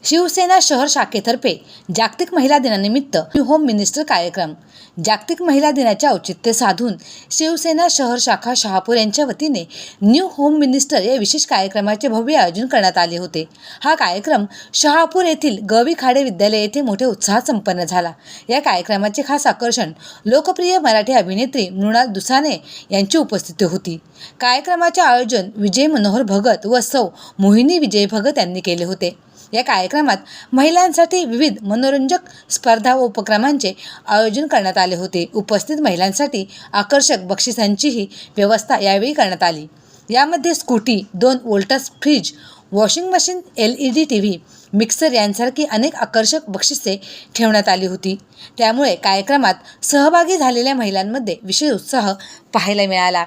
शिवसेना शहर शाखेतर्फे जागतिक महिला दिनानिमित्त न्यू होम मिनिस्टर कार्यक्रम। जागतिक महिला दिनाचे औचित्य साधून शिवसेना शहर शाखा शहापूर यांच्या वतीने न्यू होम मिनिस्टर या विशेष कार्यक्रमाचे भव्य आयोजन करण्यात आले होते। हा कार्यक्रम शहापूर येथील गवी खाडे विद्यालय येथे मोठ्या उत्साहात संपन्न झाला। या कार्यक्रमाचे खास आकर्षण लोकप्रिय मराठी अभिनेत्री मृणाल दुसाने यांची उपस्थिती होती। कार्यक्रमाचे आयोजन विजय मनोहर भगत व सौ मोहिनी विजय भगत यांनी केले होते। या कार्यक्रमात महिलांसाठी विविध मनोरंजक स्पर्धा व उपक्रमांचे आयोजन करण्यात आले होते। उपस्थित महिलांसाठी आकर्षक बक्षिसांचीही व्यवस्था यावेळी करण्यात आली। यामध्ये scooty, 2 Voltas fridge, washing machine, LED TV, mixer यांसारखी अनेक आकर्षक बक्षिसे ठेवण्यात आली होती। त्यामुळे कार्यक्रमात सहभागी झालेल्या महिलांमध्ये विशेष उत्साह पाहायला मिळाला।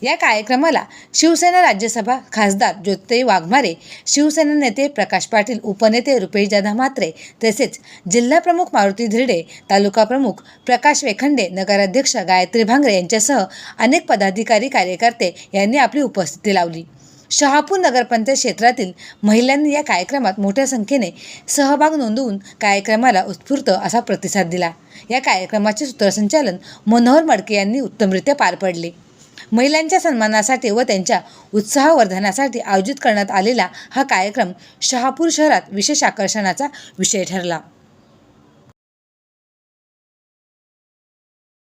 या कार्यक्रमाला शिवसेना राज्यसभा खासदार ज्योतिताई वाघमारे, शिवसेना नेते प्रकाश पाटील, उपनेते रुपेशदादा म्हात्रे तसेच जिल्हा प्रमुख मारुती धिरडे, तालुका प्रमुख प्रकाश वेखंडे, नगराध्यक्ष गायत्री भांगरे यांच्यासह अनेक पदाधिकारी कार्यकर्ते यांनी आपली उपस्थिती लावली। शहापूर नगरपंचायत क्षेत्रातील महिलांनी या कार्यक्रमात मोठ्या संख्येने सहभाग नोंदवून कार्यक्रमाला उत्स्फूर्त असा प्रतिसाद दिला। या कार्यक्रमाचे सूत्रसंचालन मनोहर मडके यांनी उत्तमरित्या पार पडले। महिलांच्या सन्मानासाठी व त्यांच्या उत्साहवर्धनासाठी आयोजित करण्यात आलेला हा कार्यक्रम शहापूर शहरात विशेष आकर्षणाचा विषय ठरला।